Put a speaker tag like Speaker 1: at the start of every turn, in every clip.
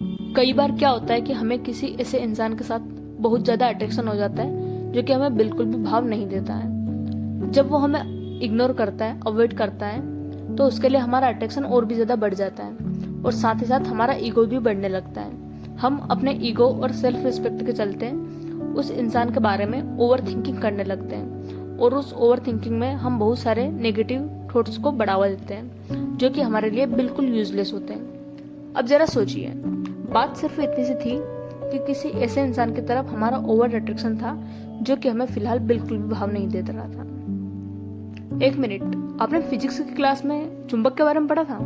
Speaker 1: कई बार क्या होता है कि हमें किसी ऐसे इंसान के साथ बहुत ज़्यादा अट्रैक्शन हो जाता है जो कि हमें बिल्कुल भी भाव नहीं देता है। जब वो हमें इग्नोर करता है, अवॉइड करता है, तो उसके लिए हमारा अट्रैक्शन और भी ज़्यादा बढ़ जाता है और साथ ही साथ हमारा ईगो भी बढ़ने लगता है। हम अपने ईगो और सेल्फ रिस्पेक्ट के चलते उस इंसान के बारे में ओवर थिंकिंग करने लगते हैं और उस ओवर थिंकिंग में हम बहुत सारे नेगेटिव थॉट्स को बढ़ावा देते हैं जो कि हमारे लिए बिल्कुल यूजलेस होते हैं। अब जरा सोचिए, बात सिर्फ इतनी सी थी कि किसी ऐसे इंसान की तरफ हमारा ओवर अट्रैक्शन था जो कि हमें फिलहाल बिल्कुल भी भाव नहीं दे रहा था। एक मिनट, आपने फिजिक्स की क्लास में चुंबक के बारे में पढ़ा था?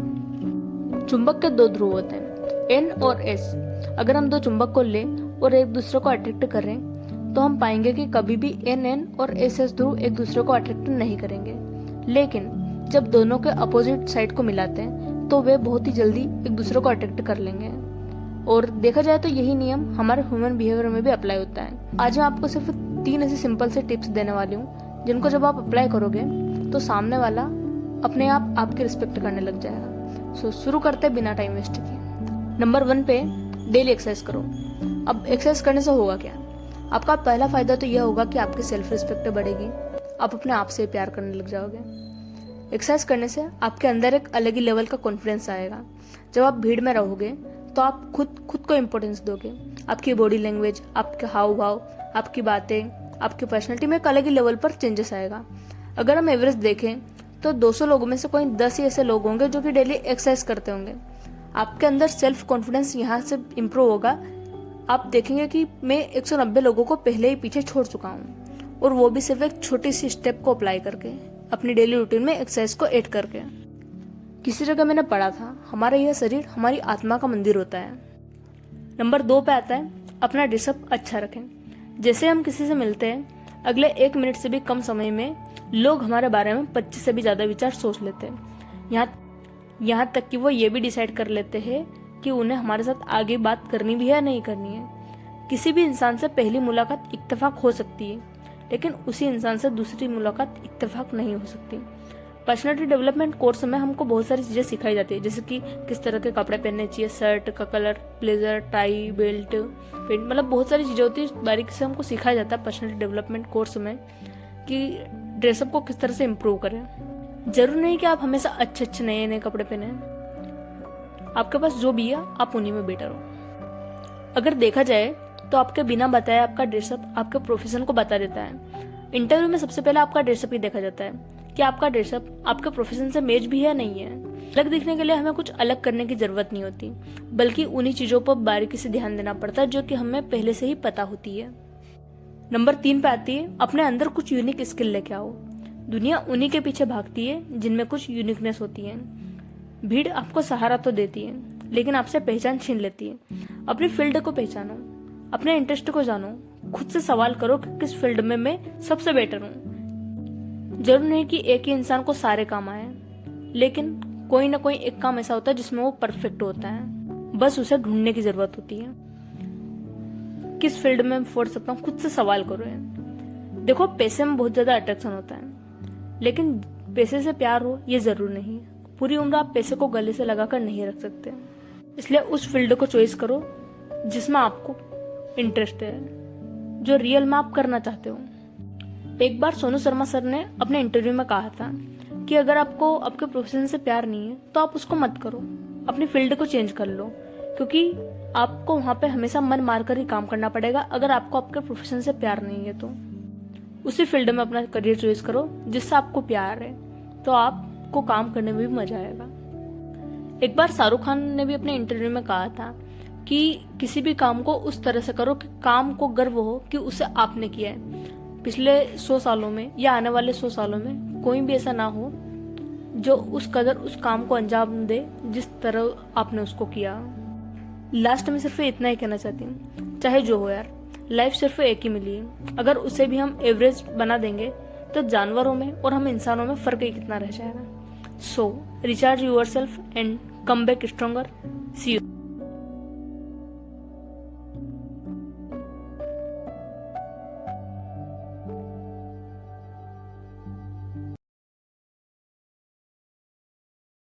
Speaker 1: चुंबक के दो ध्रुव होते हैं, एन और एस। अगर हम दो चुंबक को लें और एक दूसरे को अट्रैक्ट करें तो हम पाएंगे कि कभी भी एन और एस ध्रुव एक दूसरे को अट्रैक्ट नहीं करेंगे, लेकिन जब दोनों के अपोजिट साइड को मिलाते हैं तो वे बहुत ही जल्दी एक दूसरे को अट्रैक्ट कर लेंगे। और देखा जाए तो यही नियम हमारे ह्यूमन बिहेवियर में भी अप्लाई होता है। आज मैं आपको सिर्फ 3 ऐसे सिंपल से टिप्स देने वाली हूँ जिनको जब आप अप्लाई करोगे तो सामने वाला अपने आप आपकी रिस्पेक्ट करने लग जाएगा। सो शुरू करते हैं बिना टाइम वेस्ट किए। नंबर 1 पे, डेली एक्सरसाइज करो। अब एक्सरसाइज करने से होगा क्या? आपका पहला फायदा तो यह होगा कि आपकी सेल्फ रिस्पेक्ट बढ़ेगी, आप अपने आप से प्यार करने लग जाओगे। एक्सरसाइज करने से आपके अंदर एक अलग ही लेवल का कॉन्फिडेंस आएगा। जब आप भीड़ में रहोगे तो आप खुद को इम्पोर्टेंस दोगे। आपकी बॉडी लैंग्वेज, आपके हाव भाव, आपकी बातें, आपकी पर्सनैलिटी में एक अलग ही लेवल पर चेंजेस आएगा। अगर हम एवरेज देखें तो 200 लोगों में से कोई 10 ही ऐसे लोग होंगे जो कि डेली एक्सरसाइज करते होंगे। आपके अंदर सेल्फ कॉन्फिडेंस यहाँ से इम्प्रूव होगा। आप देखेंगे कि मैं 190 लोगों को पहले ही पीछे छोड़ चुका हूँ, और वो भी सिर्फ एक छोटी सी स्टेप को अप्लाई करके, अपनी डेली रूटीन में एक्सरसाइज को ऐड करके। किसी जगह मैंने पढ़ा था, हमारा यह शरीर हमारी आत्मा का मंदिर होता है। नंबर 2 पे आता है, अपना ड्रेसअप अच्छा रखें। जैसे हम किसी से मिलते हैं, अगले 1 मिनट से भी कम समय में लोग हमारे बारे में 25 से भी ज्यादा विचार सोच लेते हैं। यहाँ तक कि वो ये भी डिसाइड कर लेते हैं कि उन्हें हमारे साथ आगे बात करनी भी है या नहीं करनी है। किसी भी इंसान से पहली मुलाकात इत्तेफाक हो सकती है, लेकिन उसी इंसान से दूसरी मुलाकात इत्तेफाक नहीं हो सकती। पर्सनालिटी डेवलपमेंट कोर्स में हमको बहुत सारी चीजें सिखाई जाती है, जैसे कि किस तरह के कपड़े पहनने चाहिए, शर्ट का colour, blazer, tie, belt, pant, मतलब बहुत सारी चीजें होती है। बारीकी से हमको सिखाया जाता है पर्सनालिटी डेवलपमेंट कोर्स में कि ड्रेसअप को किस तरह से इम्प्रूव करें। जरूर नहीं कि आप हमेशा अच्छे नए नए कपड़े पहने, आपके पास जो भी है आप उन्हीं में बेटर हो। अगर देखा जाए तो आपके बिना बताए आपका ड्रेसअप आपके प्रोफेशन को बता देता है। इंटरव्यू में सबसे पहले आपका ड्रेसअप ही देखा जाता है कि आपका ड्रेसअप आपके प्रोफेशन से मैच भी है नहीं है। अलग दिखने के लिए हमें कुछ अलग करने की जरूरत नहीं होती, बल्कि उन्हीं चीजों पर बारीकी से ध्यान देना पड़ता है जो कि हमें पहले से ही पता होती है। नंबर 3 पे आती है, अपने अंदर कुछ यूनिक स्किल लेके आओ। दुनिया उन्हीं के पीछे भागती है जिनमें कुछ यूनिकनेस होती है। भीड़ आपको सहारा तो देती है, लेकिन आपसे पहचान छीन लेती है। अपनी फील्ड को पहचानो, अपने इंटरेस्ट को जानो, खुद से सवाल करो कि किस फील्ड में मैं सबसे बेटर हूँ। जरूर नहीं कि एक ही इंसान को सारे काम आए, लेकिन कोई ना कोई एक काम ऐसा होता है जिसमें वो परफेक्ट होता है, बस उसे ढूंढने की जरूरत होती है। किस फील्ड में फोड़ सकता हूँ, खुद से सवाल करो। देखो, पैसे में बहुत ज्यादा अट्रैक्शन होता है, लेकिन पैसे से प्यार हो ये जरूर नहीं है। पूरी उम्र आप पैसे को गले से लगाकर नहीं रख सकते, इसलिए उस फील्ड को चॉइस करो जिसमें आपको इंटरेस्ट है, जो रियल में आप करना चाहते हो। एक बार सोनू शर्मा सर ने अपने इंटरव्यू में कहा था कि अगर आपको आपके प्रोफेशन से प्यार नहीं है तो आप उसको मत करो, अपनी फील्ड को चेंज कर लो, क्योंकि आपको वहां पे हमेशा मन मारकर ही काम करना पड़ेगा। अगर आपको आपके प्रोफेशन से प्यार नहीं है तो उसी फील्ड में अपना करियर चॉइस करो जिससे आपको प्यार है, तो आपको काम करने में भी मजा आएगा। एक बार शाहरुख खान ने भी अपने इंटरव्यू में कहा था कि किसी भी काम को उस तरह से करो कि काम को गर्व हो कि उसे आपने किया है। पिछले 100 सालों में या आने वाले 100 सालों में कोई भी ऐसा ना हो जो उस कदर उस काम को अंजाम दे जिस तरह आपने उसको किया। लास्ट में सिर्फ इतना ही कहना चाहती हूँ, चाहे जो हो यार, लाइफ सिर्फ एक ही मिली है। अगर उसे भी हम एवरेज बना देंगे तो जानवरों में और हम इंसानों में फर्क ही कितना रह जाएगा। So recharge yourself and come back stronger. See you.